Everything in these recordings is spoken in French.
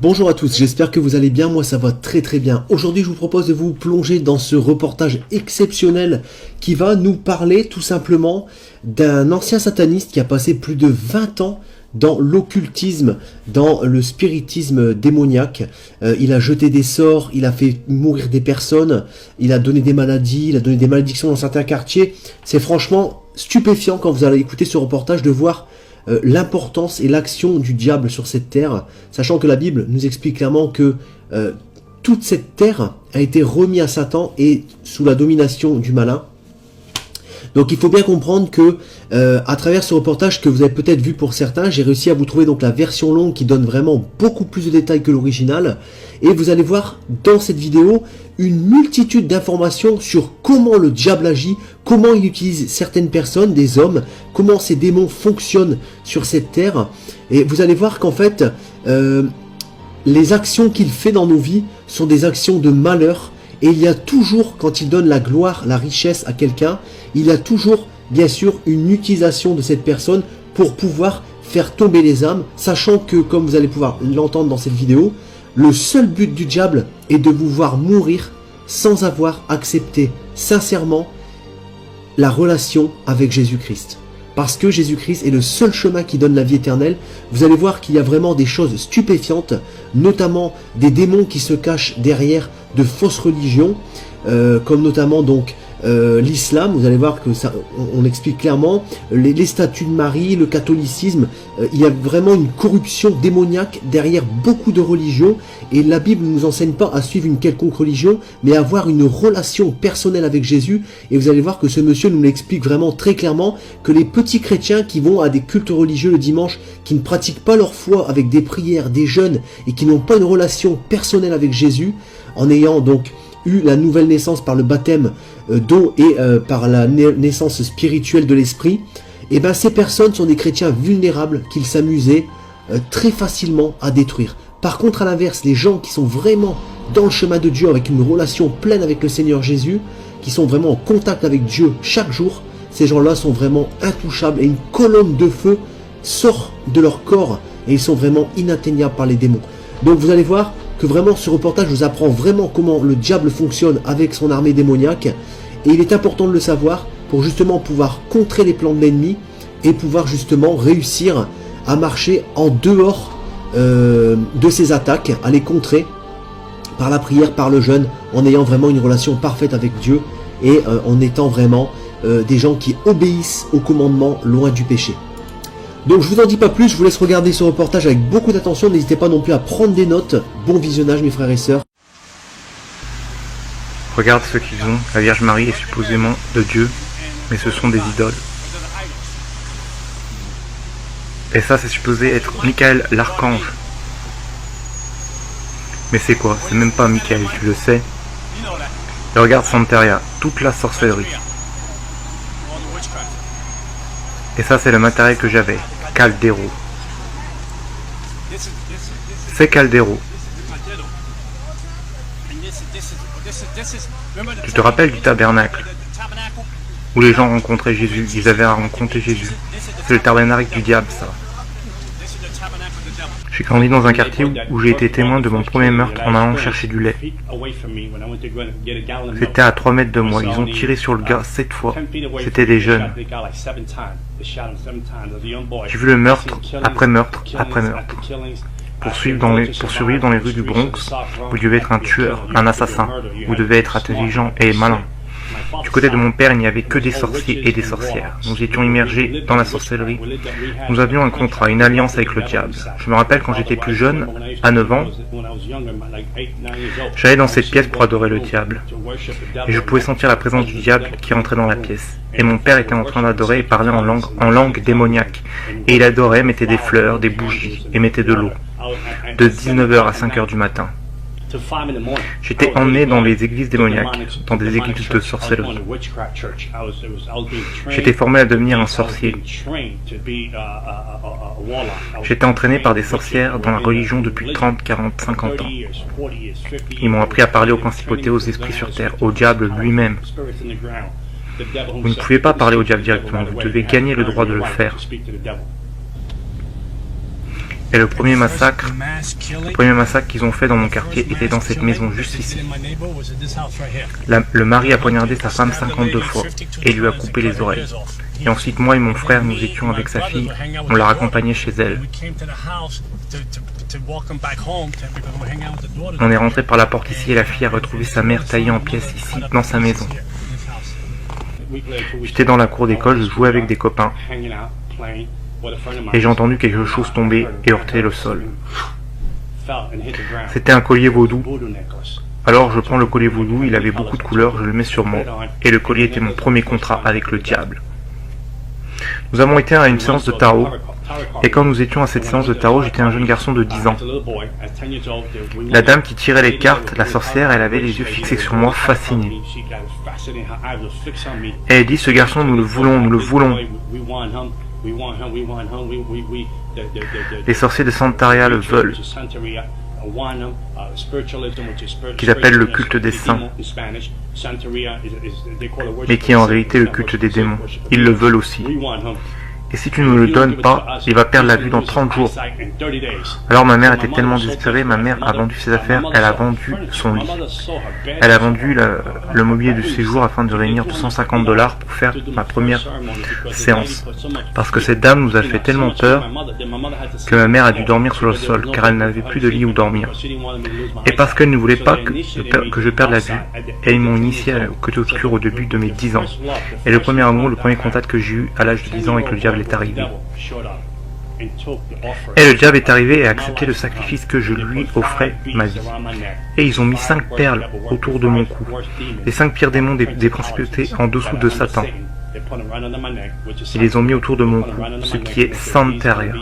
Bonjour à tous, j'espère que vous allez bien, moi ça va très très bien. Aujourd'hui je vous propose de vous plonger dans ce reportage exceptionnel qui va nous parler tout simplement d'un ancien sataniste qui a passé plus de 20 ans dans l'occultisme, dans le spiritisme démoniaque. Il a jeté des sorts, il a fait mourir des personnes, il a donné des maladies, il a donné des malédictions dans certains quartiers. C'est franchement stupéfiant quand vous allez écouter ce reportage de voir l'importance et l'action du diable sur cette terre, sachant que la Bible nous explique clairement que toute cette terre a été remise à Satan et sous la domination du malin. Donc il faut bien comprendre que à travers ce reportage que vous avez peut-être vu pour certains, j'ai réussi à vous trouver donc la version longue qui donne vraiment beaucoup plus de détails que l'original. Et vous allez voir dans cette vidéo une multitude d'informations sur comment le diable agit, comment il utilise certaines personnes, des hommes, comment ces démons fonctionnent sur cette terre. Et vous allez voir qu'en fait, les actions qu'il fait dans nos vies sont des actions de malheur. Et il y a toujours, quand il donne la gloire, la richesse à quelqu'un, il y a toujours, bien sûr, une utilisation de cette personne pour pouvoir faire tomber les âmes, sachant que, comme vous allez pouvoir l'entendre dans cette vidéo, le seul but du diable est de vous voir mourir sans avoir accepté sincèrement la relation avec Jésus-Christ. Parce que Jésus-Christ est le seul chemin qui donne la vie éternelle. Vous allez voir qu'il y a vraiment des choses stupéfiantes, notamment des démons qui se cachent derrière de fausses religions, comme notamment donc l'islam. Vous allez voir que ça, on explique clairement les statues de Marie, le catholicisme. Il y a vraiment une corruption démoniaque derrière beaucoup de religions, et la Bible ne nous enseigne pas à suivre une quelconque religion, mais à avoir une relation personnelle avec Jésus. Et vous allez voir que ce monsieur nous l'explique vraiment très clairement, que les petits chrétiens qui vont à des cultes religieux le dimanche, qui ne pratiquent pas leur foi avec des prières, des jeûnes, et qui n'ont pas une relation personnelle avec Jésus, en ayant donc eu la nouvelle naissance par le baptême d'eau et par la naissance spirituelle de l'esprit, et bien ces personnes sont des chrétiens vulnérables qu'ils s'amusaient très facilement à détruire. Par contre, à l'inverse, les gens qui sont vraiment dans le chemin de Dieu, avec une relation pleine avec le Seigneur Jésus, qui sont vraiment en contact avec Dieu chaque jour, ces gens-là sont vraiment intouchables, et une colonne de feu sort de leur corps, et ils sont vraiment inatteignables par les démons. Donc vous allez voir que vraiment ce reportage vous apprend vraiment comment le diable fonctionne avec son armée démoniaque, et il est important de le savoir pour justement pouvoir contrer les plans de l'ennemi et pouvoir justement réussir à marcher en dehors de ses attaques, à les contrer par la prière, par le jeûne, en ayant vraiment une relation parfaite avec Dieu et en étant vraiment des gens qui obéissent aux commandements loin du péché. Donc je vous en dis pas plus, je vous laisse regarder ce reportage avec beaucoup d'attention, n'hésitez pas non plus à prendre des notes. Bon visionnage mes frères et sœurs. Regarde ce qu'ils ont, la Vierge Marie est supposément de Dieu, mais ce sont des idoles. Et ça c'est supposé être Michael l'archange. Mais c'est quoi? C'est même pas Michael, tu le sais. Et regarde Santeria, toute la sorcellerie. Et ça c'est le matériel que j'avais, Caldero. C'est Caldero. Tu te rappelles du tabernacle où les gens rencontraient Jésus, ils avaient à rencontrer Jésus. C'est le tabernacle du diable, ça. J'ai grandi dans un quartier où j'ai été témoin de mon premier meurtre en allant chercher du lait. C'était à 3 mètres de moi, ils ont tiré sur le gars 7 fois. C'était des jeunes. J'ai vu le meurtre après meurtre après meurtre. Pour survivre dans les rues du Bronx, vous devez être un tueur, un assassin. Vous devez être intelligent et malin. Du côté de mon père, il n'y avait que des sorciers et des sorcières. Nous étions immergés dans la sorcellerie. Nous avions un contrat, une alliance avec le diable. Je me rappelle quand j'étais plus jeune, à 9 ans, j'allais dans cette pièce pour adorer le diable. Et je pouvais sentir la présence du diable qui rentrait dans la pièce. Et mon père était en train d'adorer et parlait en langue démoniaque. Et il adorait, mettait des fleurs, des bougies et mettait de l'eau. De 19h à 5h du matin. J'étais emmené dans les églises démoniaques, dans des églises de sorcellerie. J'étais formé à devenir un sorcier. J'étais entraîné par des sorcières dans la religion depuis 30, 40, 50 ans. Ils m'ont appris à parler aux principautés, aux esprits sur terre, au diable lui-même. Vous ne pouvez pas parler au diable directement, vous devez gagner le droit de le faire. Et le premier massacre qu'ils ont fait dans mon quartier était dans cette maison juste ici. Le mari a poignardé sa femme 52 fois et lui a coupé les oreilles. Et ensuite, moi et mon frère, nous étions avec sa fille, on l'a raccompagnée chez elle. On est rentré par la porte ici et la fille a retrouvé sa mère taillée en pièces ici, dans sa maison. J'étais dans la cour d'école, je jouais avec des copains. Et j'ai entendu quelque chose tomber et heurter le sol. C'était un collier vaudou. Alors je prends le collier vaudou, il avait beaucoup de couleurs, je le mets sur moi. Et le collier était mon premier contrat avec le diable. Nous avons été à une séance de tarot. Et quand nous étions à cette séance de tarot, j'étais un jeune garçon de 10 ans. La dame qui tirait les cartes, la sorcière, elle avait les yeux fixés sur moi, fascinée. Et elle dit, ce garçon, nous le voulons, nous le voulons. Les sorciers de Santeria le veulent, qu'ils appellent le culte des saints, mais qui est en réalité le culte des démons. Ils le veulent aussi. Et si tu ne le donnes pas, il va perdre la vue dans 30 jours. Alors ma mère était tellement désespérée, ma mère a vendu ses affaires, elle a vendu son lit. Elle a vendu le mobilier du séjour afin de réunir $250 pour faire ma première séance. Parce que cette dame nous a fait tellement peur que ma mère a dû dormir sur le sol, car elle n'avait plus de lit où dormir. Et parce qu'elle ne voulait pas que je perde la vue, et ils m'ont initié au côté obscur au début de mes 10 ans. Et le premier amour, le premier contact que j'ai eu à l'âge de 10 ans avec le diable est arrivé. Et le diable est arrivé et a accepté le sacrifice que je lui offrais, ma vie. Et ils ont mis 5 perles autour de mon cou, les 5 pires démons des principautés en dessous de Satan. Ils les ont mis autour de mon cou, ce qui est Santeria.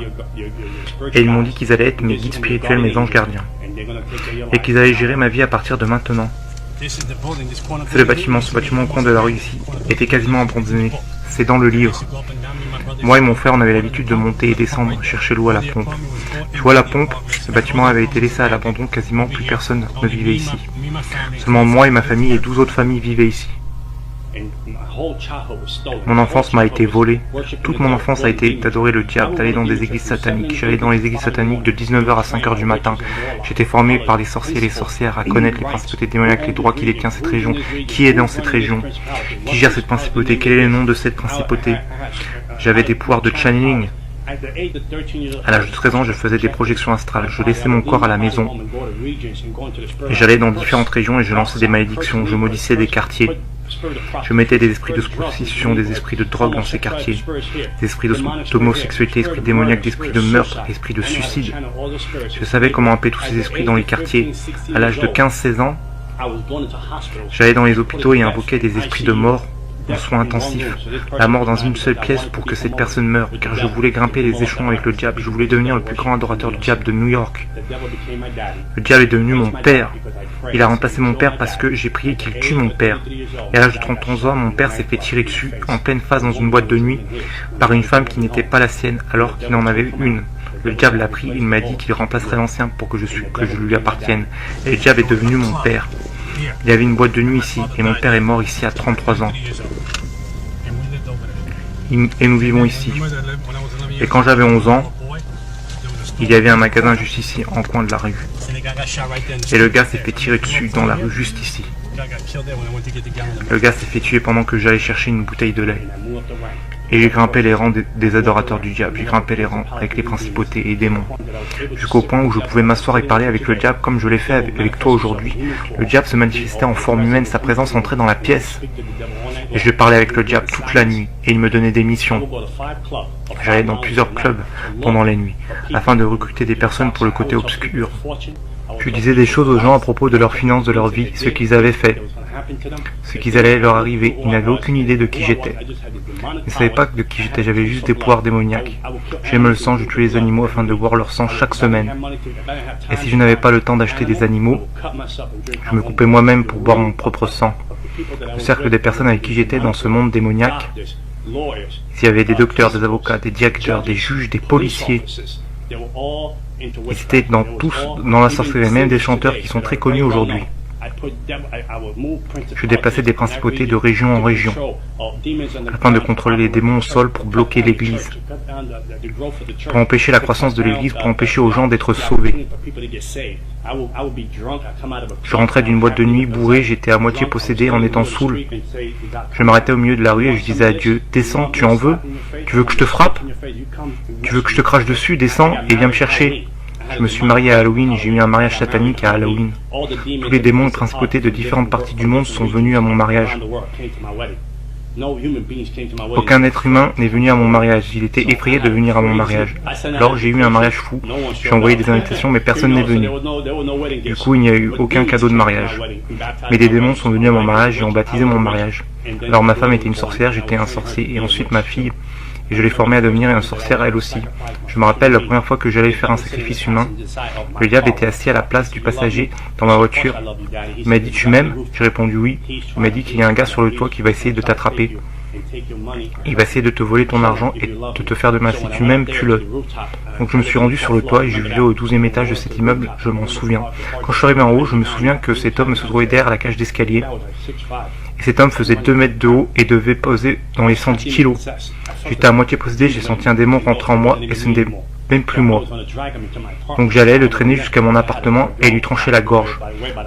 Et ils m'ont dit qu'ils allaient être mes guides spirituels, mes anges gardiens, et qu'ils allaient gérer ma vie à partir de maintenant. C'est le bâtiment, ce bâtiment au coin de la rue ici, était quasiment abandonné. C'est dans le livre. Moi et mon frère, on avait l'habitude de monter et descendre, chercher l'eau à la pompe. Tu vois la pompe, ce bâtiment avait été laissé à l'abandon, quasiment plus personne ne vivait ici. Seulement moi et ma famille et 12 autres familles vivaient ici. Mon enfance m'a été volée. Toute mon enfance a été d'adorer le diable, d'aller dans des églises sataniques. J'allais dans les églises sataniques de 19h à 5h du matin. J'étais formé par les sorciers et les sorcières à connaître les principautés démoniaques, les droits qui les tient cette région, qui est dans cette région, qui gère cette principauté, quel est le nom de cette principauté. J'avais des pouvoirs de channeling. À l'âge de 13 ans, je faisais des projections astrales. Je laissais mon corps à la maison. Et j'allais dans différentes régions et je lançais des malédictions. Je maudissais des quartiers. Je mettais des esprits de prostitution, des esprits de drogue dans ces quartiers, des esprits d'homosexualité, esprits démoniaques, des esprits de meurtre, des esprits de suicide. Je savais comment appeler tous ces esprits dans les quartiers. À l'âge de 15-16 ans, j'allais dans les hôpitaux et invoquais des esprits de mort en soins intensifs, la mort dans une seule pièce pour que cette personne meure, car je voulais grimper les échelons avec le diable, je voulais devenir le plus grand adorateur du diable de New York. Le diable est devenu mon père. Il a remplacé mon père parce que j'ai prié qu'il tue mon père. Et à l'âge de 33 ans, mon père s'est fait tirer dessus en pleine face dans une boîte de nuit par une femme qui n'était pas la sienne alors qu'il en avait une. Le diable l'a pris, il m'a dit qu'il remplacerait l'ancien pour que je lui appartienne. Et le diable est devenu mon père. Il y avait une boîte de nuit ici et mon père est mort ici à 33 ans. Et nous vivons ici. Et quand j'avais 11 ans, il y avait un magasin juste ici, en coin de la rue. Et le gars s'est fait tirer dessus dans la rue juste ici. Le gars s'est fait tuer pendant que j'allais chercher une bouteille de lait. Et j'ai grimpé les rangs des adorateurs du diable. J'ai grimpé les rangs avec les principautés et démons. Jusqu'au point où je pouvais m'asseoir et parler avec le diable comme je l'ai fait avec toi aujourd'hui. Le diable se manifestait en forme humaine, sa présence entrait dans la pièce. Et je parlais avec le diable toute la nuit. Et il me donnait des missions. J'allais dans plusieurs clubs pendant les nuits, afin de recruter des personnes pour le côté obscur. Je disais des choses aux gens à propos de leurs finances, de leur vie, ce qu'ils avaient fait, ce qui allait leur arriver. Ils n'avaient aucune idée de qui j'étais. Ils ne savaient pas de qui j'étais, j'avais juste des pouvoirs démoniaques. J'aimais le sang, je tuais les animaux afin de boire leur sang chaque semaine. Et si je n'avais pas le temps d'acheter des animaux, je me coupais moi-même pour boire mon propre sang. Le cercle des personnes avec qui j'étais dans ce monde démoniaque, il y avait des docteurs, des avocats, des directeurs, des juges, des policiers. Ils étaient tous dans la sorcellerie, même des chanteurs qui sont très connus aujourd'hui. Je déplaçais des principautés de région en région, afin de contrôler les démons au sol pour bloquer l'église, pour empêcher la croissance de l'église, pour empêcher aux gens d'être sauvés. Je rentrais d'une boîte de nuit bourré, j'étais à moitié possédé en étant saoul. Je m'arrêtais au milieu de la rue et je disais à Dieu, descends, tu en veux? Tu veux que je te frappe? Tu veux que je te crache dessus? Descends et viens me chercher. Je me suis marié à Halloween, j'ai eu un mariage satanique à Halloween. Tous les démons et principautés de différentes parties du monde sont venus à mon mariage. Aucun être humain n'est venu à mon mariage, il était effrayé de venir à mon mariage. Alors j'ai eu un mariage fou, j'ai envoyé des invitations mais personne n'est venu. Du coup il n'y a eu aucun cadeau de mariage. Mais des démons sont venus à mon mariage et ont baptisé mon mariage. Alors ma femme était une sorcière, j'étais un sorcier, et ensuite ma fille, et je l'ai formée à devenir une sorcière elle aussi. Je me rappelle la première fois que j'allais faire un sacrifice humain, le diable était assis à la place du passager dans ma voiture. Il m'a dit, tu m'aimes? J'ai répondu oui. Il m'a dit qu'il y a un gars sur le toit qui va essayer de t'attraper. Il va essayer de te voler ton argent et de te faire de mal. Si tu m'aimes, tue-le. Donc je me suis rendu sur le toit et je vivais au 12e étage de cet immeuble, je m'en souviens. Quand je suis arrivé en haut, je me souviens que cet homme se trouvait derrière la cage d'escalier. Et cet homme faisait 2 mètres de haut et devait peser dans les 110 kilos. J'étais à moitié possédé, j'ai senti un démon rentrer en moi et ce n'était même plus moi. Donc j'allais le traîner jusqu'à mon appartement et lui trancher la gorge.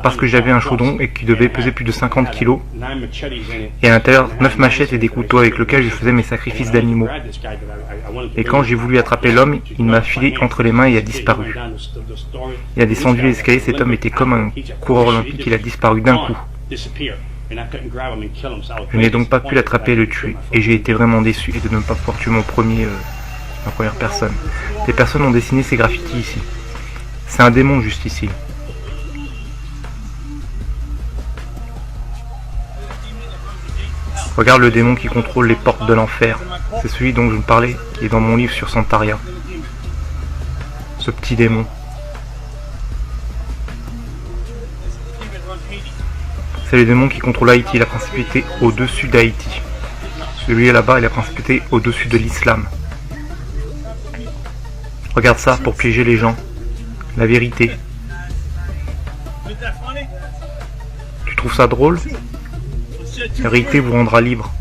Parce que j'avais un chaudron et qui devait peser plus de 50 kilos. Et à l'intérieur 9 machettes et des couteaux avec lesquels je faisais mes sacrifices d'animaux. Et quand j'ai voulu attraper l'homme, il m'a filé entre les mains et a disparu. Il a descendu les escaliers, cet homme était comme un coureur olympique, il a disparu d'un coup. Je n'ai donc pas pu l'attraper et le tuer, et j'ai été vraiment déçu de ne pas pouvoir tuer ma première personne. Des personnes ont dessiné ces graffitis ici. C'est un démon juste ici. Regarde le démon qui contrôle les portes de l'enfer. C'est celui dont je me parlais, qui est dans mon livre sur Santaria. Ce petit démon. C'est le démon qui contrôle Haïti, la principauté au-dessus d'Haïti. Celui là-bas est la principauté au-dessus de l'islam. Regarde ça pour piéger les gens. La vérité. Tu trouves ça drôle? La vérité vous rendra libre.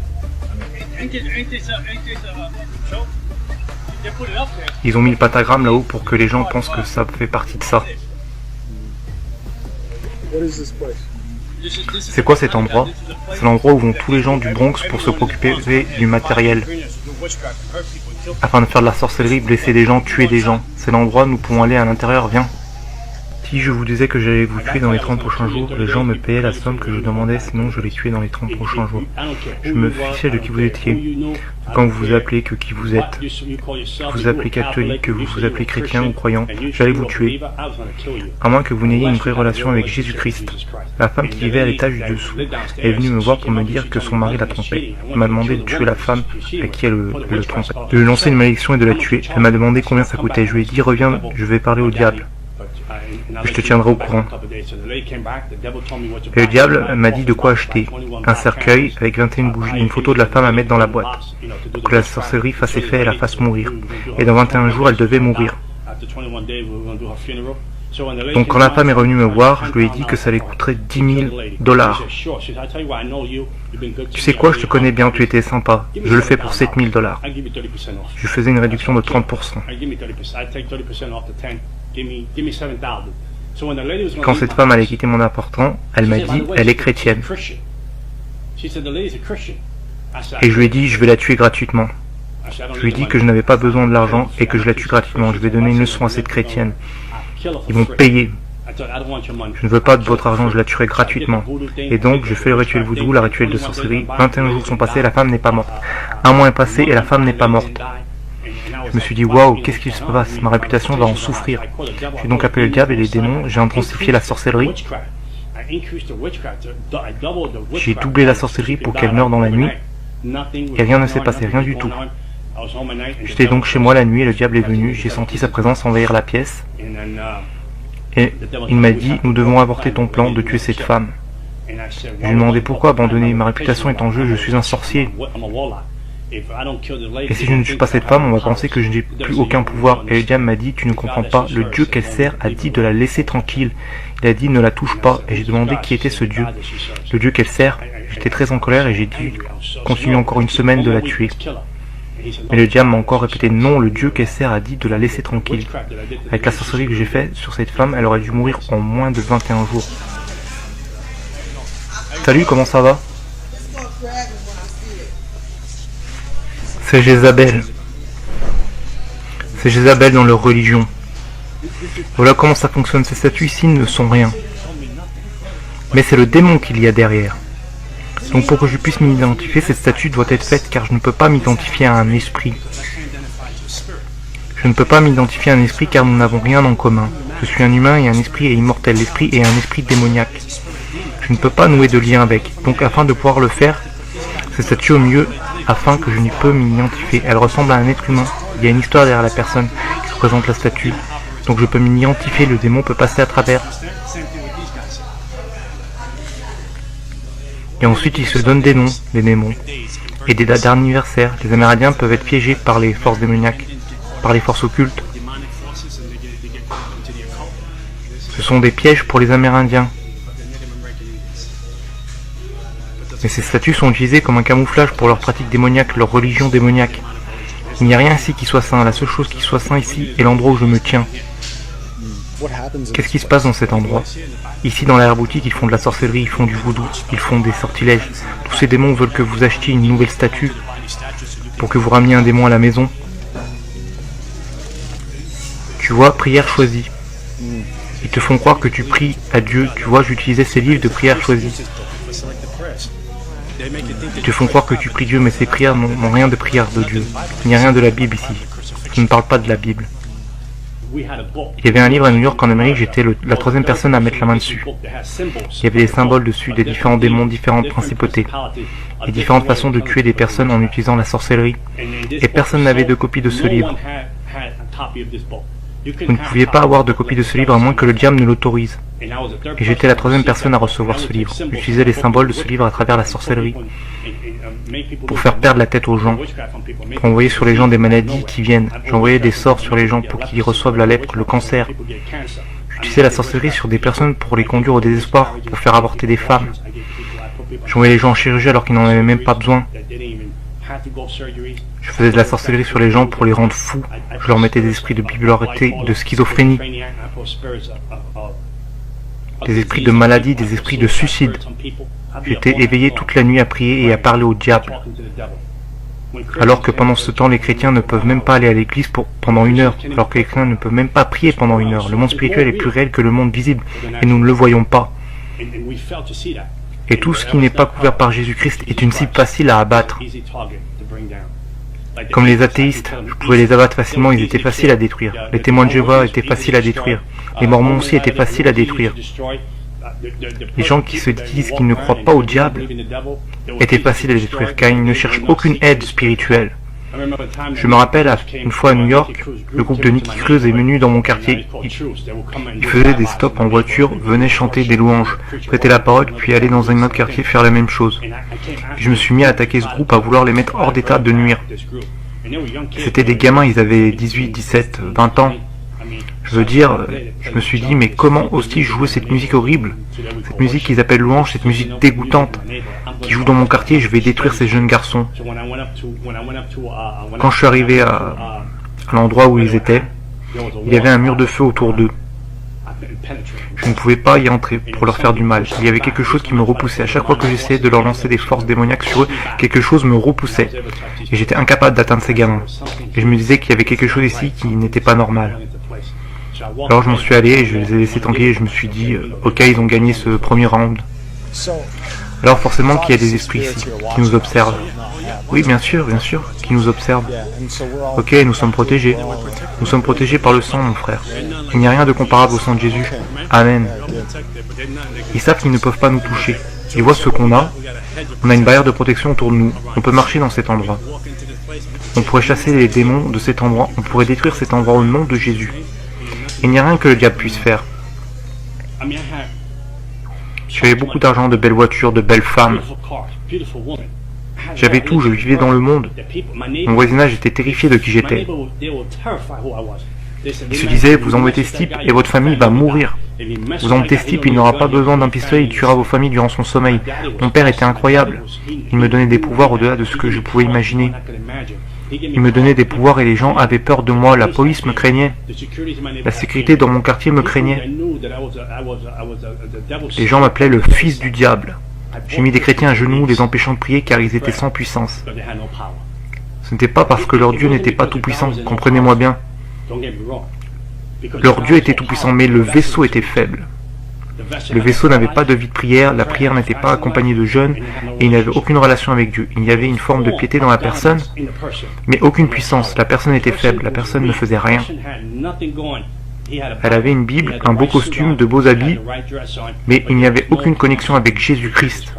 Ils ont mis le pentagramme là-haut pour que les gens pensent que ça fait partie de ça. C'est quoi cet endroit? C'est l'endroit où vont tous les gens du Bronx pour se préoccuper du matériel. Afin de faire de la sorcellerie, blesser des gens, tuer des gens. C'est l'endroit où nous pouvons aller à l'intérieur, viens. Si je vous disais que j'allais vous tuer dans les 30 prochains jours, les gens me payaient la somme que je demandais, sinon je les tuais dans les 30 prochains jours. Je me fichais de qui vous étiez, quand vous vous appelez, que qui vous êtes. Que vous appelez catholique, que vous vous appelez chrétien ou croyant, j'allais vous tuer. À moins que vous n'ayez une vraie relation avec Jésus-Christ. La femme qui vivait à l'étage du dessous est venue me voir pour me dire que son mari la trompait. Elle m'a demandé de tuer la femme à qui elle le trompait. De lui lancer une malédiction et de la tuer. Elle m'a demandé combien ça coûtait. Je lui ai dit, reviens, je vais parler au diable. Je te tiendrai au courant. Et le diable m'a dit de quoi acheter. Un cercueil avec 21 bougies, une photo de la femme à mettre dans la boîte. Pour que la sorcellerie fasse effet et la fasse mourir. Et dans 21 jours, elle devait mourir. Donc quand la femme est revenue me voir, je lui ai dit que ça lui coûterait 10 000 $. Tu sais quoi, je te connais bien, tu étais sympa. Je le fais pour 7 000 $. Je faisais une réduction de 30%. Quand cette femme allait quitter mon appartement, elle m'a dit, elle est chrétienne. Et je lui ai dit, je vais la tuer gratuitement. Je lui ai dit que je n'avais pas besoin de l'argent et que je la tue gratuitement. Je vais donner une leçon à cette chrétienne. Ils vont payer. Je ne veux pas de votre argent, je la tuerai gratuitement. Et donc, je fais le rituel voodoo, la rituel de sorcellerie. 21 jours sont passés, la femme n'est pas morte. Un mois est passé et la femme n'est pas morte. Je me suis dit, waouh, qu'est-ce qui se passe? Ma réputation va en souffrir. J'ai donc appelé le diable et les démons, j'ai intensifié la sorcellerie. J'ai doublé la sorcellerie pour qu'elle meure dans la nuit. Et rien ne s'est passé, rien du tout. J'étais donc chez moi la nuit et le diable est venu, j'ai senti sa présence envahir la pièce. Et il m'a dit, nous devons avorter ton plan de tuer cette femme. Je lui ai demandé pourquoi abandonner, ma réputation est en jeu, je suis un sorcier. Et si je ne tue pas cette femme, on va penser que je n'ai plus aucun pouvoir. Et le diable m'a dit, tu ne comprends pas, le Dieu qu'elle sert a dit de la laisser tranquille. Il a dit, ne la touche pas. Et j'ai demandé qui était ce Dieu. Le Dieu qu'elle sert. J'étais très en colère et j'ai dit, continue encore une semaine de la tuer. Mais le diable m'a encore répété, non, le Dieu qu'elle sert a dit de la laisser tranquille. Avec la sorcellerie que j'ai faite sur cette femme, elle aurait dû mourir en moins de 21 jours. Salut, comment ça va? C'est Jézabel. C'est Jézabel dans leur religion. Voilà comment ça fonctionne. Ces statues ici ne sont rien. Mais c'est le démon qu'il y a derrière. Donc pour que je puisse m'identifier, cette statue doit être faite car je ne peux pas m'identifier à un esprit. Je ne peux pas m'identifier à un esprit car nous n'avons rien en commun. Je suis un humain et un esprit est immortel. L'esprit est un esprit démoniaque. Je ne peux pas nouer de lien avec. Donc afin de pouvoir le faire, cette statue au mieux, afin que je n'y peux m'identifier. Elle ressemble à un être humain. Il y a une histoire derrière la personne qui représente la statue. Donc je peux m'identifier, le démon peut passer à travers. Et ensuite il se donne des noms, des démons, et des dates d'anniversaire. Les Amérindiens peuvent être piégés par les forces démoniaques, par les forces occultes. Ce sont des pièges pour les Amérindiens. Mais ces statues sont utilisées comme un camouflage pour leurs pratiques démoniaques, leur religion démoniaque. Il n'y a rien ici qui soit saint. La seule chose qui soit saint ici est l'endroit où je me tiens. Qu'est-ce qui se passe dans cet endroit? Ici dans l'arrière-boutique, ils font de la sorcellerie, ils font du voodoo, ils font des sortilèges. Tous ces démons veulent que vous achetiez une nouvelle statue pour que vous rameniez un démon à la maison. Tu vois, prière choisie. Ils te font croire que tu pries à Dieu. Tu vois, j'utilisais ces livres de prière choisie. Ils te font croire que tu pries Dieu, mais ces prières n'ont rien de prière de Dieu. Il n'y a rien de la Bible ici. Je ne parle pas de la Bible. Il y avait un livre à New York en Amérique, j'étais la troisième personne à mettre la main dessus. Il y avait des symboles dessus, des différents démons, différentes principautés, et différentes façons de tuer des personnes en utilisant la sorcellerie. Et personne n'avait de copie de ce livre. Vous ne pouviez pas avoir de copie de ce livre à moins que le diable ne l'autorise. Et j'étais la troisième personne à recevoir ce livre. J'utilisais les symboles de ce livre à travers la sorcellerie pour faire perdre la tête aux gens, pour envoyer sur les gens des maladies qui viennent. J'envoyais des sorts sur les gens pour qu'ils reçoivent la lèpre, le cancer. J'utilisais la sorcellerie sur des personnes pour les conduire au désespoir, pour faire avorter des femmes. J'envoyais les gens en chirurgie alors qu'ils n'en avaient même pas besoin. Je faisais de la sorcellerie sur les gens pour les rendre fous. Je leur mettais des esprits de bipolarité, de schizophrénie, des esprits de maladie, des esprits de suicide. J'étais éveillé toute la nuit à prier et à parler au diable. Alors que pendant ce temps, les chrétiens ne peuvent même pas aller à l'église pendant 1 heure. Alors que les chrétiens ne peuvent même pas prier pendant 1 heure. Le monde spirituel est plus réel que le monde visible. Et nous ne le voyons pas. Et tout ce qui n'est pas couvert par Jésus-Christ est une cible facile à abattre. Comme les athéistes, je pouvais les abattre facilement, ils étaient faciles à détruire. Les témoins de Jéhovah étaient faciles à détruire. Les mormons aussi étaient faciles à détruire. Les gens qui se disent qu'ils ne croient pas au diable étaient faciles à détruire, car ils ne cherchent aucune aide spirituelle. Je me rappelle, une fois à New York, le groupe de Nicky Cruz est venu dans mon quartier. Ils faisaient des stops en voiture, venaient chanter des louanges, prêter la parole, puis aller dans un autre quartier faire la même chose. Je me suis mis à attaquer ce groupe, à vouloir les mettre hors d'état de nuire. C'était des gamins, ils avaient 18, 17, 20 ans. Je veux dire, je me suis dit, mais comment osent-ils jouer cette musique horrible? Cette musique qu'ils appellent louange, cette musique dégoûtante, qui joue dans mon quartier, je vais détruire ces jeunes garçons. Quand je suis arrivé à l'endroit où ils étaient, il y avait un mur de feu autour d'eux. Je ne pouvais pas y entrer pour leur faire du mal. Il y avait quelque chose qui me repoussait. À chaque fois que j'essayais de leur lancer des forces démoniaques sur eux, quelque chose me repoussait. Et j'étais incapable d'atteindre ces gamins. Et je me disais qu'il y avait quelque chose ici qui n'était pas normal. Alors je m'en suis allé et je les ai laissés tranquilles et je me suis dit, ok, ils ont gagné ce premier round. Alors forcément qu'il y a des esprits ici, qui nous observent. Oui, bien sûr, qui nous observent. Ok, nous sommes protégés. Nous sommes protégés par le sang, mon frère. Il n'y a rien de comparable au sang de Jésus. Amen. Ils savent qu'ils ne peuvent pas nous toucher. Ils voient ce qu'on a. On a une barrière de protection autour de nous. On peut marcher dans cet endroit. On pourrait chasser les démons de cet endroit. On pourrait détruire cet endroit au nom de Jésus. Il n'y a rien que le diable puisse faire. J'avais beaucoup d'argent, de belles voitures, de belles femmes. J'avais tout, je vivais dans le monde. Mon voisinage était terrifié de qui j'étais. Ils se disaient, vous embêtez ce type et votre famille va mourir. Vous embêtez ce type, il n'aura pas besoin d'un pistolet, il tuera vos familles durant son sommeil. Mon père était incroyable. Il me donnait des pouvoirs au-delà de ce que je pouvais imaginer. Il me donnait des pouvoirs et les gens avaient peur de moi, la police me craignait. La sécurité dans mon quartier me craignait. Les gens m'appelaient le fils du diable. J'ai mis des chrétiens à genoux, les empêchant de prier car ils étaient sans puissance. Ce n'était pas parce que leur Dieu n'était pas tout-puissant, comprenez-moi bien. Leur Dieu était tout-puissant, mais le vaisseau était faible. Le vaisseau n'avait pas de vie de prière, la prière n'était pas accompagnée de jeûne, et il n'avait aucune relation avec Dieu. Il y avait une forme de piété dans la personne, mais aucune puissance. La personne était faible, la personne ne faisait rien. Elle avait une Bible, un beau costume, de beaux habits, mais il n'y avait aucune connexion avec Jésus-Christ,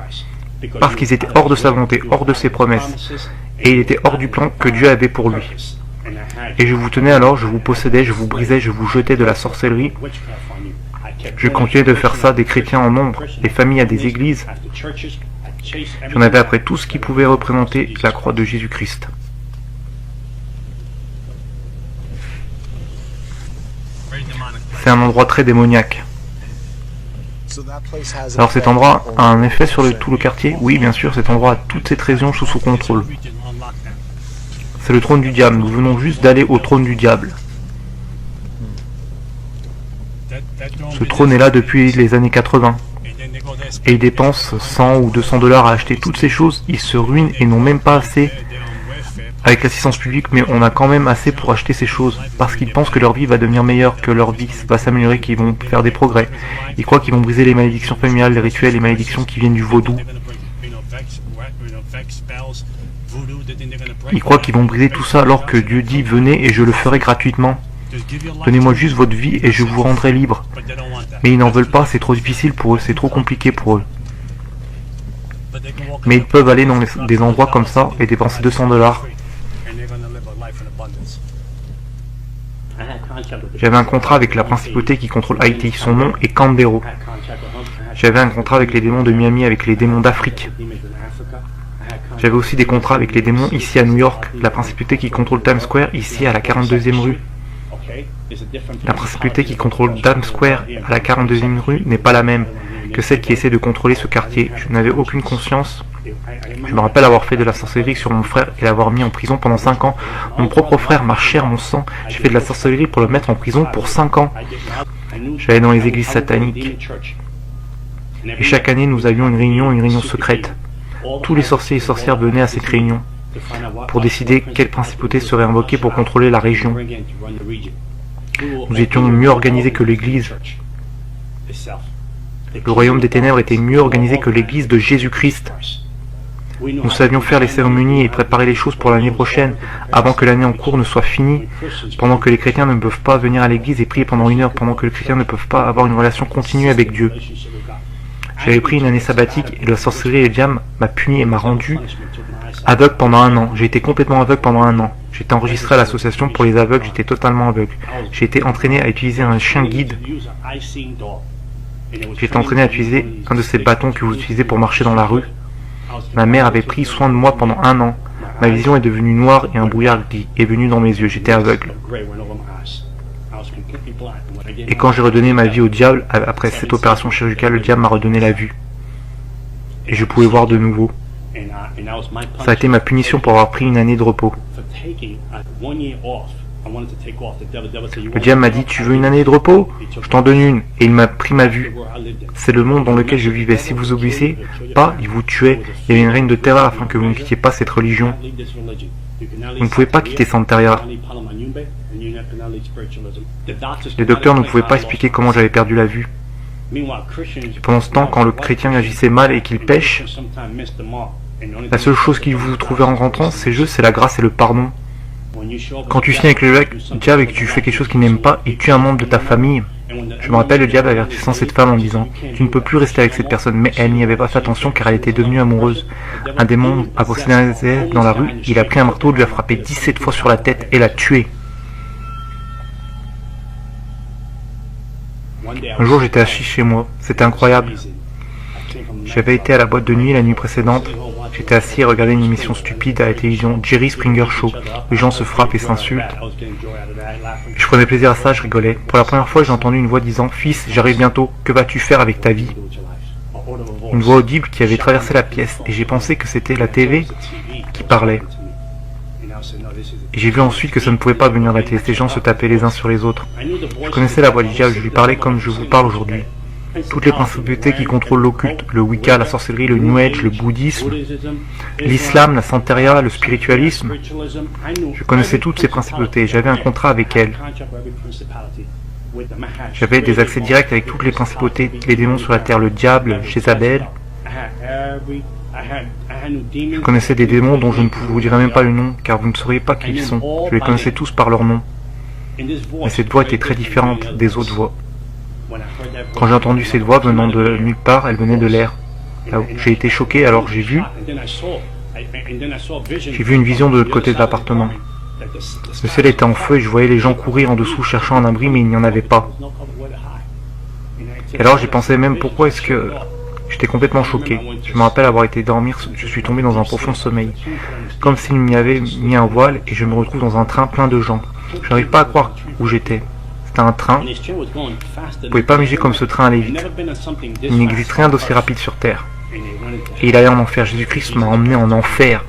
parce qu'ils étaient hors de sa volonté, hors de ses promesses, et il était hors du plan que Dieu avait pour lui. Et je vous tenais alors, je vous possédais, je vous brisais, je vous jetais de la sorcellerie. Je continuais de faire ça, des chrétiens en nombre, des familles à des églises. J'en avais après tout ce qui pouvait représenter la croix de Jésus-Christ. C'est un endroit très démoniaque. Alors cet endroit a un effet sur tout le quartier? Oui, bien sûr, cet endroit a toute cette région sous contrôle. C'est le trône du diable, nous venons juste d'aller au trône du diable. Ce trône est là depuis les années 80. Et ils dépensent 100 ou 200 $ à acheter toutes ces choses, ils se ruinent et n'ont même pas assez avec l'assistance publique, mais on a quand même assez pour acheter ces choses, parce qu'ils pensent que leur vie va devenir meilleure, que leur vie va s'améliorer, qu'ils vont faire des progrès. Ils croient qu'ils vont briser les malédictions familiales, les rituels, les malédictions qui viennent du vaudou. Ils croient qu'ils vont briser tout ça alors que Dieu dit « Venez et je le ferai gratuitement. Donnez-moi juste votre vie et je vous rendrai libre. » Mais ils n'en veulent pas, c'est trop difficile pour eux, c'est trop compliqué pour eux. Mais ils peuvent aller dans des endroits comme ça et dépenser 200 $. J'avais un contrat avec la principauté qui contrôle Haïti, son nom est Canberra. J'avais un contrat avec les démons de Miami, avec les démons d'Afrique. J'avais aussi des contrats avec les démons ici à New York, la principauté qui contrôle Times Square ici à la 42e rue. La principauté qui contrôle Times Square à la 42e rue n'est pas la même que celle qui essaie de contrôler ce quartier. Je n'avais aucune conscience. Je me rappelle avoir fait de la sorcellerie sur mon frère et l'avoir mis en prison pendant 5 ans. Mon propre frère, ma chair, mon sang. J'ai fait de la sorcellerie pour le mettre en prison pour 5 ans. J'allais dans les églises sataniques. Et chaque année, nous avions une réunion secrète. Tous les sorciers et sorcières venaient à cette réunion pour décider quelle principauté serait invoquée pour contrôler la région. Nous étions mieux organisés que l'Église. Le royaume des ténèbres était mieux organisé que l'Église de Jésus-Christ. Nous savions faire les cérémonies et préparer les choses pour l'année prochaine, avant que l'année en cours ne soit finie, pendant que les chrétiens ne peuvent pas venir à l'église et prier pendant 1 heure, pendant que les chrétiens ne peuvent pas avoir une relation continue avec Dieu. J'avais pris une année sabbatique et la sorcellerie et le diable m'a puni et m'a rendu aveugle pendant 1 an. J'ai été complètement aveugle pendant 1 an. J'étais enregistré à l'association pour les aveugles, j'étais totalement aveugle. J'ai été entraîné à utiliser un chien guide. J'ai été entraîné à utiliser un de ces bâtons que vous utilisez pour marcher dans la rue. Ma mère avait pris soin de moi pendant 1 an. Ma vision est devenue noire et un brouillard gris est venu dans mes yeux. J'étais aveugle. Et quand j'ai redonné ma vie au diable, après cette opération chirurgicale, le diable m'a redonné la vue. Et je pouvais voir de nouveau. Ça a été ma punition pour avoir pris 1 année de repos. Le diable m'a dit, tu veux 1 année de repos? Je t'en donne une. Et il m'a pris ma vue. C'est le monde dans lequel je vivais. Si vous obéissez pas, il vous tuait. Il y avait une règne de terreur afin que vous ne quittiez pas cette religion. Vous ne pouvez pas quitter Santeria. Les docteurs ne pouvaient pas expliquer comment j'avais perdu la vue. Et pendant ce temps, quand le chrétien agissait mal et qu'il pêche, la seule chose qu'il vous trouvait en rentrant, c'est la grâce et le pardon. Quand tu signes avec le diable et que tu fais quelque chose qu'il n'aime pas, il tue un membre de ta famille. Je me rappelle le diable avertissant cette femme en disant « Tu ne peux plus rester avec cette personne », mais elle n'y avait pas fait attention car elle était devenue amoureuse. Un démon a possédé dans la rue, il a pris un marteau, lui a frappé 17 fois sur la tête et l'a tué. Un jour j'étais assis chez moi, c'était incroyable. J'avais été à la boîte de nuit la nuit précédente J'étais assis et regardais une émission stupide à la télévision, Jerry Springer Show. Les gens se frappent et s'insultent. Je prenais plaisir à ça, je rigolais. Pour la première fois, j'ai entendu une voix disant « Fils, j'arrive bientôt, que vas-tu faire avec ta vie ?» Une voix audible qui avait traversé la pièce, et j'ai pensé que c'était la télé qui parlait. Et j'ai vu ensuite que ça ne pouvait pas venir de la télé, ces gens se tapaient les uns sur les autres. Je connaissais la voix du diable, je lui parlais comme je vous parle aujourd'hui. Toutes les principautés qui contrôlent l'occulte, le Wicca, la sorcellerie, le New Age, le bouddhisme, l'islam, la santeria, le spiritualisme. Je connaissais toutes ces principautés, j'avais un contrat avec elles. J'avais des accès directs avec toutes les principautés, les démons sur la terre, le diable, Jézabel. Je connaissais des démons dont je ne vous dirai même pas le nom, car vous ne sauriez pas qui ils sont. Je les connaissais tous par leur nom. Mais cette voix était très différente des autres voix. Quand j'ai entendu cette voix venant de nulle part, elle venait de l'air. J'ai été choqué, alors j'ai vu une vision de l'autre côté de l'appartement. Le ciel était en feu et je voyais les gens courir en dessous cherchant un abri, mais il n'y en avait pas. Et alors j'ai pensé même pourquoi est-ce que... J'étais complètement choqué. Je me rappelle avoir été dormir, je suis tombé dans un profond sommeil. Comme s'il m'y avait mis un voile et je me retrouve dans un train plein de gens. Je n'arrive pas à croire où j'étais. C'était un train. Vous ne pouvez pas imaginer comme ce train allait vite. Il n'existe rien d'aussi rapide sur Terre. Et il allait en enfer. Jésus-Christ m'a emmené en enfer.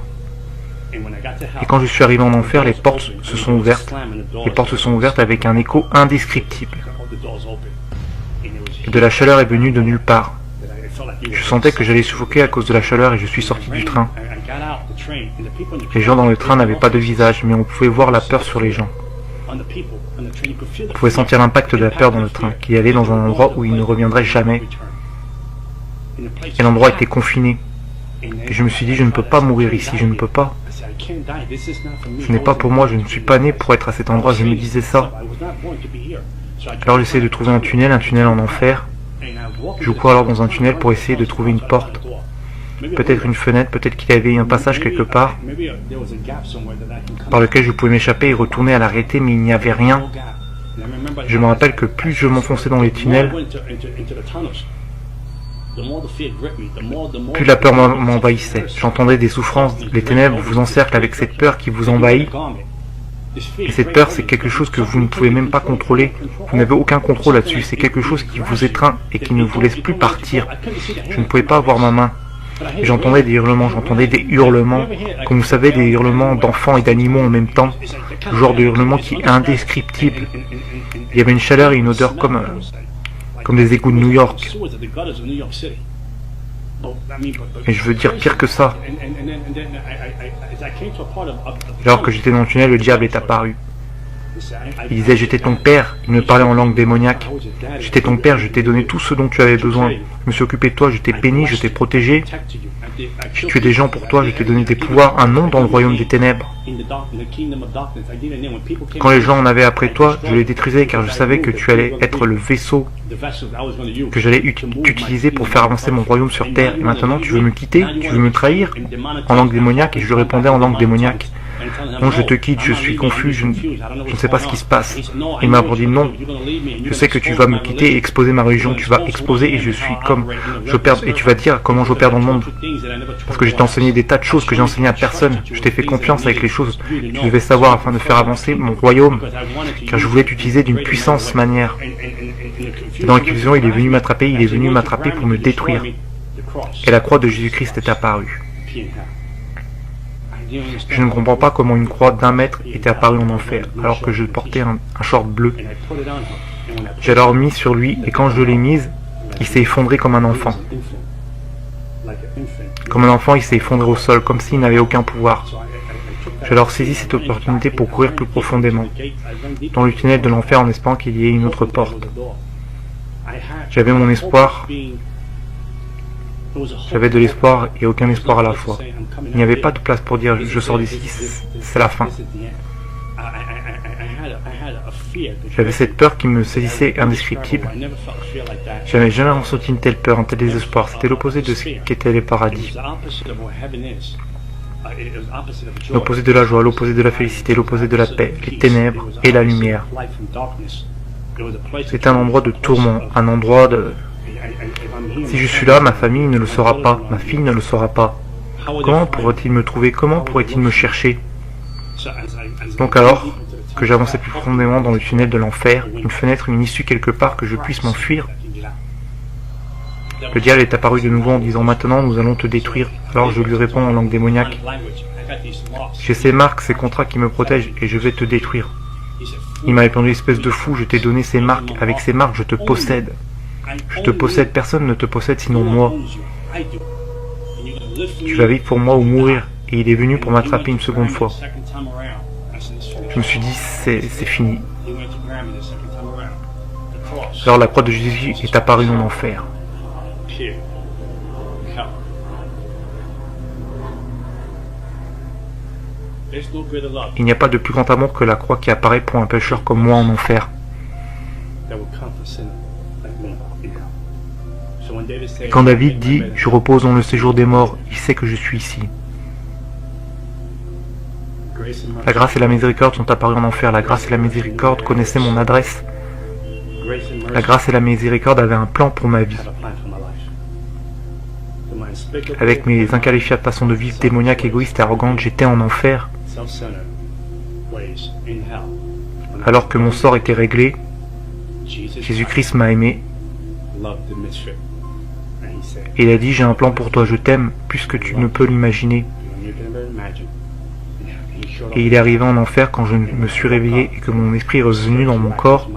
Et quand je suis arrivé en enfer, les portes se sont ouvertes. Les portes se sont ouvertes avec un écho indescriptible. Et de la chaleur est venue de nulle part. Je sentais que j'allais suffoquer à cause de la chaleur et je suis sorti du train. Les gens dans le train n'avaient pas de visage, mais on pouvait voir la peur sur les gens. On pouvait sentir l'impact de la peur dans le train, qu'il allait dans un endroit où il ne reviendrait jamais. Et l'endroit était confiné. Et je me suis dit, je ne peux pas mourir ici, je ne peux pas. Ce n'est pas pour moi, je ne suis pas né pour être à cet endroit, je me disais ça. Alors j'essayais de trouver un tunnel en enfer. Je cours alors dans un tunnel pour essayer de trouver une porte. Peut-être une fenêtre, peut-être qu'il y avait un passage quelque part par lequel je pouvais m'échapper et retourner à la réalité, mais il n'y avait rien. Je me rappelle que plus je m'enfonçais dans les tunnels, plus la peur m'envahissait. J'entendais des souffrances, les ténèbres vous encerclent avec cette peur qui vous envahit. Et cette peur, c'est quelque chose que vous ne pouvez même pas contrôler. Vous n'avez aucun contrôle là-dessus. C'est quelque chose qui vous étreint et qui ne vous laisse plus partir. Je ne pouvais pas avoir ma main. J'entendais des hurlements, comme vous savez, des hurlements d'enfants et d'animaux en même temps. Le genre de hurlement qui est indescriptible. Il y avait une chaleur et une odeur comme des égouts de New York. Et je veux dire pire que ça. Alors que j'étais dans le tunnel, le diable est apparu. Il disait, j'étais ton père. Il me parlait en langue démoniaque. J'étais ton père, je t'ai donné tout ce dont tu avais besoin. Je me suis occupé de toi, je t'ai béni, je t'ai protégé. J'ai tué des gens pour toi, je t'ai donné des pouvoirs, un nom dans le royaume des ténèbres. Quand les gens en avaient après toi, je les détruisais car je savais que tu allais être le vaisseau que j'allais utiliser pour faire avancer mon royaume sur terre. Et maintenant tu veux me quitter? Tu veux me trahir? En langue démoniaque, et je lui répondais en langue démoniaque. Non, je te quitte, je suis confus, je ne sais pas ce qui se passe. Il m'a répondu non, je sais que tu vas me quitter et exposer ma religion, tu vas exposer et je suis comme j'opère, et tu vas dire comment j'opère dans le monde. Parce que je t'ai enseigné des tas de choses que j'ai enseignées à personne, je t'ai fait confiance avec les choses, tu devais savoir afin de faire avancer mon royaume, car je voulais t'utiliser d'une puissance manière. Et dans l'accusation, il est venu m'attraper pour me détruire. Et la croix de Jésus-Christ est apparue. Je ne comprends pas comment une croix d'1 mètre était apparue en enfer, alors que je portais un short bleu. J'ai alors mis sur lui, et quand je l'ai mise, il s'est effondré comme un enfant. Comme un enfant, il s'est effondré au sol, comme s'il n'avait aucun pouvoir. J'ai alors saisi cette opportunité pour courir plus profondément, dans le tunnel de l'enfer en espérant qu'il y ait une autre porte. J'avais mon espoir. J'avais de l'espoir et aucun espoir à la fois. Il n'y avait pas de place pour dire je sors d'ici, c'est la fin. J'avais cette peur qui me saisissait indescriptible. J'avais jamais ressenti une telle peur, un tel désespoir. C'était l'opposé de ce qu'étaient les paradis. L'opposé de la joie, l'opposé de la félicité, l'opposé de la paix, les ténèbres et la lumière. C'est un endroit de tourment, un endroit de... Si je suis là, ma famille ne le saura pas, ma fille ne le saura pas. Comment pourrait-il me trouver? Comment pourrait-il me chercher? Donc alors que j'avançais plus profondément dans le tunnel de l'enfer, une fenêtre, une issue quelque part que je puisse m'enfuir, le diable est apparu de nouveau en disant « Maintenant, nous allons te détruire ». Alors je lui réponds en langue démoniaque « J'ai ces marques, ces contrats qui me protègent et je vais te détruire ». Il m'a répondu « Espèce de fou, je t'ai donné ces marques. Avec ces marques, je te possède. Je te possède, personne ne te possède sinon moi. Tu vas vivre pour moi ou mourir. » Et il est venu pour m'attraper une seconde fois. Je me suis dit « C'est fini ». Alors la croix de Jésus est apparue en enfer. Il n'y a pas de plus grand amour que la croix qui apparaît pour un pécheur comme moi en enfer. Quand David dit « Je repose dans le séjour des morts », il sait que je suis ici. La grâce et la miséricorde sont apparues en enfer. La grâce et la miséricorde connaissaient mon adresse. La grâce et la miséricorde avaient un plan pour ma vie. Avec mes inqualifiables façons de vivre démoniaques, égoïstes et arrogantes, j'étais en enfer. Alors que mon sort était réglé, Jésus-Christ m'a aimé. Et il a dit, j'ai un plan pour toi, je t'aime plus que tu ne peux l'imaginer. Et il est arrivé en enfer quand je me suis réveillé et que mon esprit est revenu dans mon corps.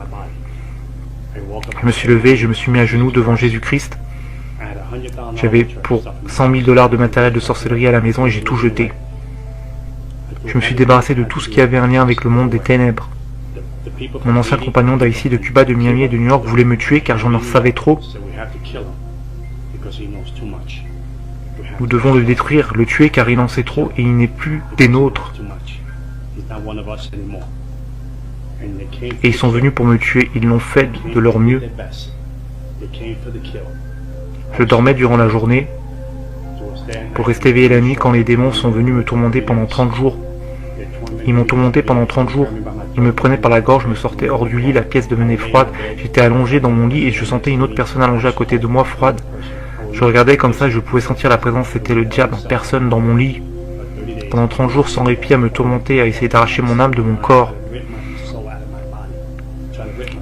Je me suis levé, je me suis mis à genoux devant Jésus-Christ. J'avais pour 100 000 $ de matériel de sorcellerie à la maison et j'ai tout jeté. Je me suis débarrassé de tout ce qui avait un lien avec le monde des ténèbres. Mon ancien compagnon d'Haïti, de Cuba, de Miami et de New York voulait me tuer car j'en savais trop. Nous devons le détruire, le tuer car il en sait trop et il n'est plus des nôtres. Et ils sont venus pour me tuer, ils l'ont fait de leur mieux. Je dormais durant la journée pour rester éveillé la nuit quand les démons sont venus me tourmenter pendant 30 jours. Ils m'ont tourmenté pendant 30 jours. Ils me prenaient par la gorge, me sortaient hors du lit, la pièce devenait froide. J'étais allongé dans mon lit et je sentais une autre personne allongée à côté de moi, froide. Je regardais comme ça, je pouvais sentir la présence, c'était le diable en personne dans mon lit. Pendant 30 jours sans répit à me tourmenter, à essayer d'arracher mon âme de mon corps.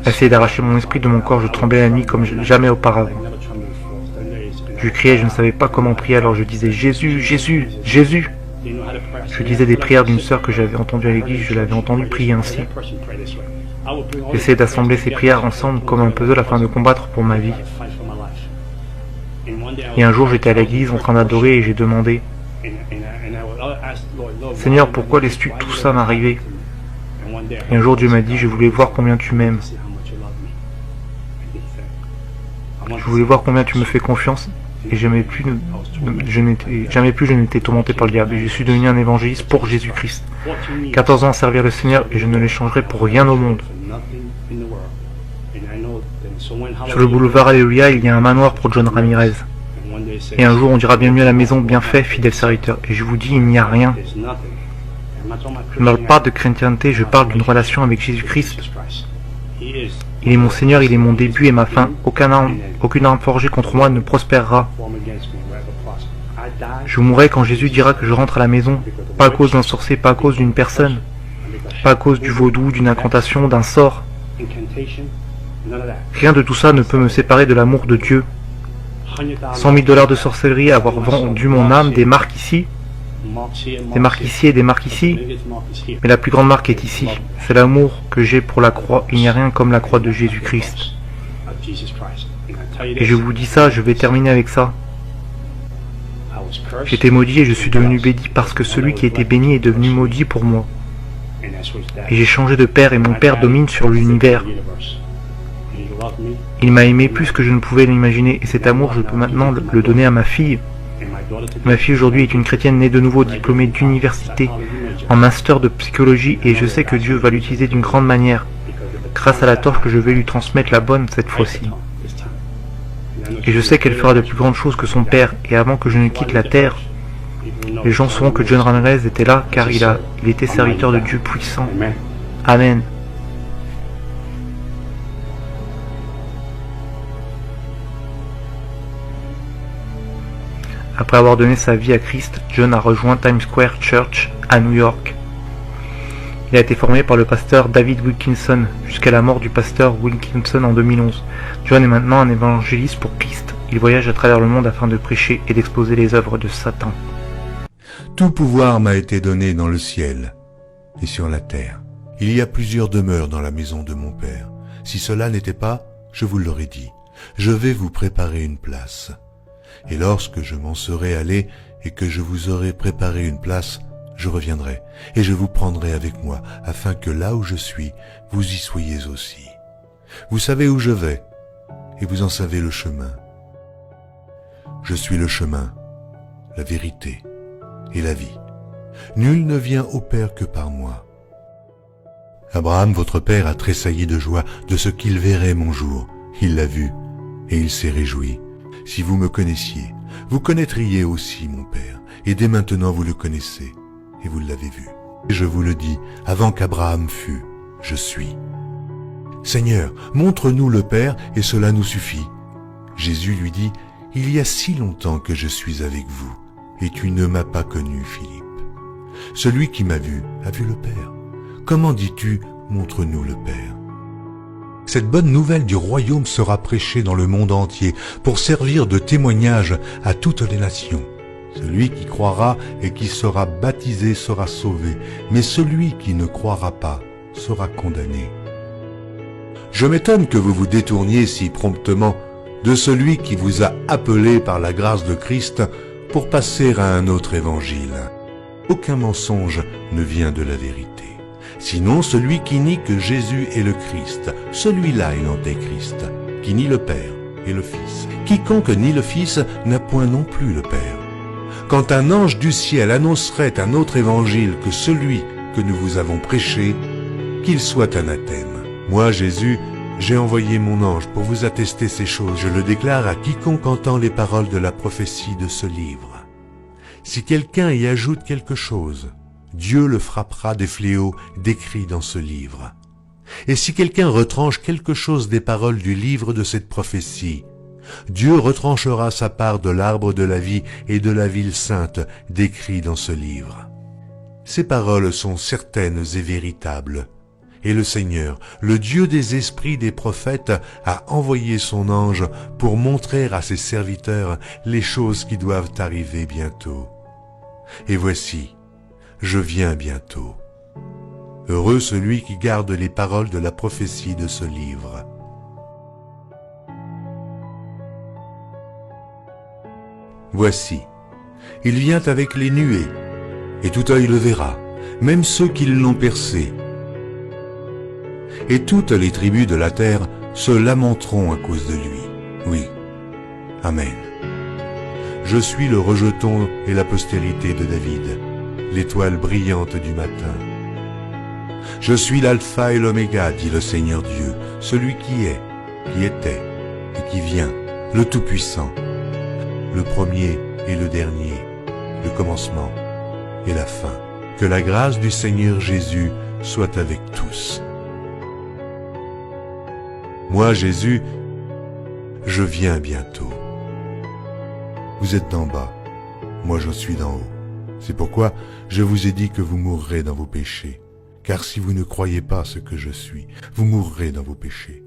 À essayer d'arracher mon esprit de mon corps, je tremblais la nuit comme jamais auparavant. Je criais, je ne savais pas comment prier, alors je disais « Jésus, Jésus, Jésus !» Je disais des prières d'une sœur que j'avais entendue à l'église, je l'avais entendue prier ainsi. J'essayais d'assembler ces prières ensemble comme un puzzle afin de combattre pour ma vie. Et un jour j'étais à l'église en train d'adorer et j'ai demandé « Seigneur, pourquoi laisses-tu tout ça m'arriver ?» Et un jour Dieu m'a dit « Je voulais voir combien tu m'aimes. Je voulais voir combien tu me fais confiance. » Et jamais plus je n'étais tourmenté par le diable. Et je suis devenu un évangéliste pour Jésus-Christ. 14 ans à servir le Seigneur et je ne l'échangerai pour rien au monde. Sur le boulevard Alléluia, il y a un manoir pour John Ramirez. Et un jour on dira bienvenue à la maison, bien fait, fidèle serviteur. Et je vous dis, il n'y a rien. Je ne parle pas de chrétienté, je parle d'une relation avec Jésus-Christ. Il est mon Seigneur, il est mon début et ma fin. Aucune arme forgée contre moi ne prospérera. Je mourrai quand Jésus dira que je rentre à la maison, pas à cause d'un sorcier, pas à cause d'une personne, pas à cause du vaudou, d'une incantation, d'un sort. Rien de tout ça ne peut me séparer de l'amour de Dieu. 100 000 $ de sorcellerie, avoir vendu mon âme, des marques ici, des marques ici et des marques ici, mais la plus grande marque est ici. C'est l'amour que j'ai pour la croix. Il n'y a rien comme la croix de Jésus-Christ. Et je vous dis ça, je vais terminer avec ça. J'étais maudit et je suis devenu béni parce que celui qui était béni est devenu maudit pour moi. Et j'ai changé de père et mon père domine sur l'univers. Il m'a aimé plus que je ne pouvais l'imaginer et cet amour je peux maintenant le donner à ma fille. Ma fille aujourd'hui est une chrétienne née de nouveau, diplômée d'université, en master de psychologie et je sais que Dieu va l'utiliser d'une grande manière, grâce à la torche que je vais lui transmettre la bonne cette fois-ci. Et je sais qu'elle fera de plus grandes choses que son père et avant que je ne quitte la terre, les gens sauront que John Ramirez était là car il était serviteur de Dieu puissant. Amen. Après avoir donné sa vie à Christ, John a rejoint Times Square Church à New York. Il a été formé par le pasteur David Wilkinson jusqu'à la mort du pasteur Wilkinson en 2011. John est maintenant un évangéliste pour Christ. Il voyage à travers le monde afin de prêcher et d'exposer les œuvres de Satan. Tout pouvoir m'a été donné dans le ciel et sur la terre. Il y a plusieurs demeures dans la maison de mon Père. Si cela n'était pas, je vous l'aurais dit. Je vais vous préparer une place. Et lorsque je m'en serai allé et que je vous aurai préparé une place, je reviendrai et je vous prendrai avec moi, afin que là où je suis, vous y soyez aussi. Vous savez où je vais, et vous en savez le chemin. Je suis le chemin, la vérité et la vie. Nul ne vient au Père que par moi. Abraham, votre père, a tressailli de joie de ce qu'il verrait mon jour. Il l'a vu, et il s'est réjoui. Si vous me connaissiez, vous connaîtriez aussi mon Père, et dès maintenant vous le connaissez, et vous l'avez vu. Et je vous le dis, avant qu'Abraham fût, je suis. Seigneur, montre-nous le Père, et cela nous suffit. Jésus lui dit, il y a si longtemps que je suis avec vous, et tu ne m'as pas connu, Philippe. Celui qui m'a vu a vu le Père. Comment dis-tu, montre-nous le Père? Cette bonne nouvelle du royaume sera prêchée dans le monde entier pour servir de témoignage à toutes les nations. Celui qui croira et qui sera baptisé sera sauvé, mais celui qui ne croira pas sera condamné. Je m'étonne que vous vous détourniez si promptement de celui qui vous a appelé par la grâce de Christ pour passer à un autre évangile. Aucun mensonge ne vient de la vérité. Sinon celui qui nie que Jésus est le Christ, celui-là est l'antéchrist, qui nie le Père et le Fils. Quiconque nie le Fils n'a point non plus le Père. Quand un ange du ciel annoncerait un autre évangile que celui que nous vous avons prêché, qu'il soit anathème. Moi, Jésus, j'ai envoyé mon ange pour vous attester ces choses. Je le déclare à quiconque entend les paroles de la prophétie de ce livre. Si quelqu'un y ajoute quelque chose, Dieu le frappera des fléaux décrits dans ce livre. Et si quelqu'un retranche quelque chose des paroles du livre de cette prophétie, Dieu retranchera sa part de l'arbre de la vie et de la ville sainte décrits dans ce livre. Ces paroles sont certaines et véritables. Et le Seigneur, le Dieu des esprits des prophètes, a envoyé son ange pour montrer à ses serviteurs les choses qui doivent arriver bientôt. Et voici, je viens bientôt. Heureux celui qui garde les paroles de la prophétie de ce livre. Voici, il vient avec les nuées, et tout œil le verra, même ceux qui l'ont percé. Et toutes les tribus de la terre se lamenteront à cause de lui. Oui, Amen. Je suis le rejeton et la postérité de David, l'étoile brillante du matin. Je suis l'alpha et l'oméga, dit le Seigneur Dieu, celui qui est, qui était et qui vient, le Tout-Puissant, le premier et le dernier, le commencement et la fin. Que la grâce du Seigneur Jésus soit avec tous. Moi, Jésus, je viens bientôt. Vous êtes d'en bas, moi je suis d'en haut. C'est pourquoi je vous ai dit que vous mourrez dans vos péchés. Car si vous ne croyez pas ce que je suis, vous mourrez dans vos péchés.